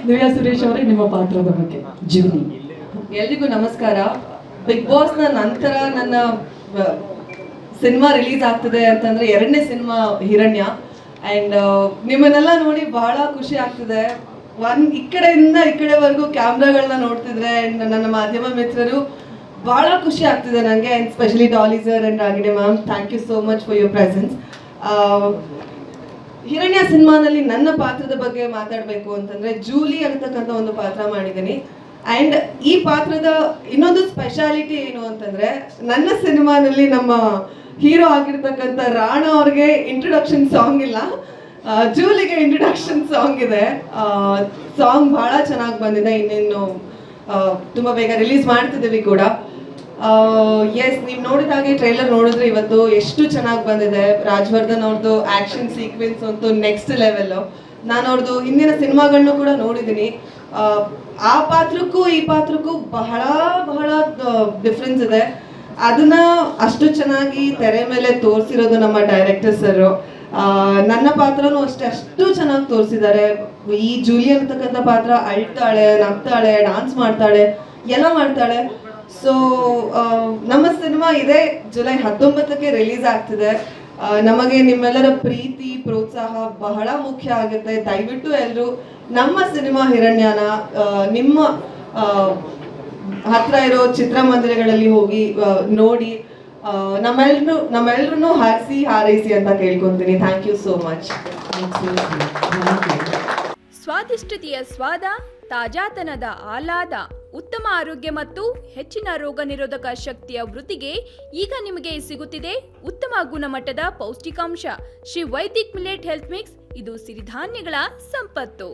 ದಿವ್ಯಾ ಸುರೇಶ್ ಅವರೇ, ನಿಮ್ಮ ಪಾತ್ರದ ಬಗ್ಗೆ. ಜೂನಿ. ಎಲ್ರಿಗೂ ನಮಸ್ಕಾರ. ಬಿಗ್ ಬಾಸ್ನ ನಂತರ ನನ್ನ ಸಿನಿಮಾ ರಿಲೀಸ್ ಆಗ್ತದೆ ಅಂತಂದ್ರೆ ಎರಡನೇ ಸಿನಿಮಾ ಹಿರಣ್ಯ. ಆ್ಯಂಡ್ ನಿಮ್ಮನ್ನೆಲ್ಲ ನೋಡಿ ಬಹಳ ಖುಷಿ ಆಗ್ತಿದೆ. ಈ ಕಡೆಯಿಂದ ಈ ಕಡೆವರೆಗೂ ಕ್ಯಾಮ್ರಾಗಳನ್ನ ನೋಡ್ತಿದ್ರೆ ಆ್ಯಂಡ್ ನನ್ನ ಮಾಧ್ಯಮ ಮಿತ್ರರು ಬಹಳ ಖುಷಿ ಆಗ್ತಿದೆ ನನಗೆ. And specially Daali sir and Ragini ma'am, thank you so much for your presence. Hiranya ಸಿನಿಮಾನಲ್ಲಿ ನನ್ನ ಪಾತ್ರದ ಬಗ್ಗೆ ಮಾತಾಡಬೇಕು ಅಂತಂದ್ರೆ ಜೂಲಿ ಅಂತಕ್ಕಂಥ ಒಂದು ಪಾತ್ರ ಮಾಡಿದ್ದೀನಿ. ಆ್ಯಂಡ್ ಈ ಪಾತ್ರದ ಇನ್ನೊಂದು ಸ್ಪೆಷಾಲಿಟಿ ಏನು ಅಂತಂದ್ರೆ, ನನ್ನ ಸಿನಿಮಾನಲ್ಲಿ ನಮ್ಮ ಹೀರೋ ಆಗಿರ್ತಕ್ಕಂಥ ರಾಣಾ ಅವ್ರಿಗೆ ಇಂಟ್ರೊಡಕ್ಷನ್ ಸಾಂಗ್ ಇಲ್ಲ, ಜೂಲಿಗೆ ಇಂಟ್ರೊಡಕ್ಷನ್ ಸಾಂಗ್ ಇದೆ. ಸಾಂಗ್ ಬಹಳ ಚೆನ್ನಾಗಿ ಬಂದಿದೆ. ಇನ್ನೇನು ತುಂಬ ಬೇಗ ರಿಲೀಸ್ ಮಾಡ್ತಿದ್ದೀವಿ ಕೂಡ. ಎಸ್, ನೀವು ನೋಡಿದ ಹಾಗೆ ಟ್ರೈಲರ್ ನೋಡಿದ್ರೆ ಇವತ್ತು ಎಷ್ಟು ಚೆನ್ನಾಗಿ ಬಂದಿದೆ. ರಾಜವರ್ಧನ್ ಅವ್ರದ್ದು ಆ್ಯಕ್ಷನ್ ಸೀಕ್ವೆನ್ಸ್ ಅಂತೂ ನೆಕ್ಸ್ಟ್ ಲೆವೆಲ್ಲು. ನಾನು ಅವ್ರದ್ದು ಹಿಂದಿನ ಸಿನಿಮಾಗಳನ್ನೂ ಕೂಡ ನೋಡಿದ್ದೀನಿ. ಆ ಪಾತ್ರಕ್ಕೂ ಈ ಪಾತ್ರಕ್ಕೂ ಬಹಳ ಬಹಳ ಡಿಫ್ರೆನ್ಸ್ ಇದೆ. ಅದನ್ನ ಅಷ್ಟು ಚೆನ್ನಾಗಿ ತೆರೆ ಮೇಲೆ ತೋರಿಸಿರೋದು ನಮ್ಮ ಡೈರೆಕ್ಟರ್ ಸರ್. ನನ್ನ ಪಾತ್ರನೂ ಅಷ್ಟೇ ಅಷ್ಟು ಚೆನ್ನಾಗಿ ತೋರಿಸಿದ್ದಾರೆ. ಈ ಜೂಲಿ ಅಂತಕ್ಕಂಥ ಪಾತ್ರ ಅಳ್ತಾಳೆ, ನಗ್ತಾಳೆ, ಡಾನ್ಸ್ ಮಾಡ್ತಾಳೆ, ಎಲ್ಲ ಮಾಡ್ತಾಳೆ. ಸೊ ನಮ್ಮ ಸಿನಿಮಾ ಇದೇ ಜುಲೈ 19ಕ್ಕೆ ರಿಲೀಸ್ ಆಗ್ತಿದೆ. ನಮಗೆ ನಿಮ್ಮೆಲ್ಲರ ಪ್ರೀತಿ ಪ್ರೋತ್ಸಾಹ ಬಹಳ ಮುಖ್ಯ ಆಗುತ್ತೆ. ದಯವಿಟ್ಟು ಎಲ್ಲರೂ ನಮ್ಮ ಸಿನಿಮಾ ಹಿರಣ್ಯನ ನಿಮ್ಮ ಹತ್ರ ಇರೋ ಚಿತ್ರಮಂದಿರಗಳಲ್ಲಿ ಹೋಗಿ ನೋಡಿ ನಮ್ಮೆಲ್ಲರೂ ಹಾರೈಸಿ ಅಂತ ಕೇಳ್ಕೊಂತೀನಿ. Thank you so much. ಸ್ವಾದಿಷ್ಟತೆಯ ಸ್ವಾದ, ತಾಜಾತನದ ಆಹ್ಲಾದ, ಉತ್ತಮ ಆರೋಗ್ಯ ಮತ್ತು ಹೆಚ್ಚಿನ ರೋಗ ನಿರೋಧಕ ಶಕ್ತಿಯ ವೃದ್ಧಿಗೆ ಈಗ ನಿಮಗೆ ಸಿಗುತ್ತಿದೆ ಉತ್ತಮ ಗುಣಮಟ್ಟದ ಪೌಷ್ಟಿಕಾಂಶ Shri Vaidik millet health mix. ಇದು ಸಿರಿಧಾನ್ಯಗಳ ಸಂಪತ್ತು.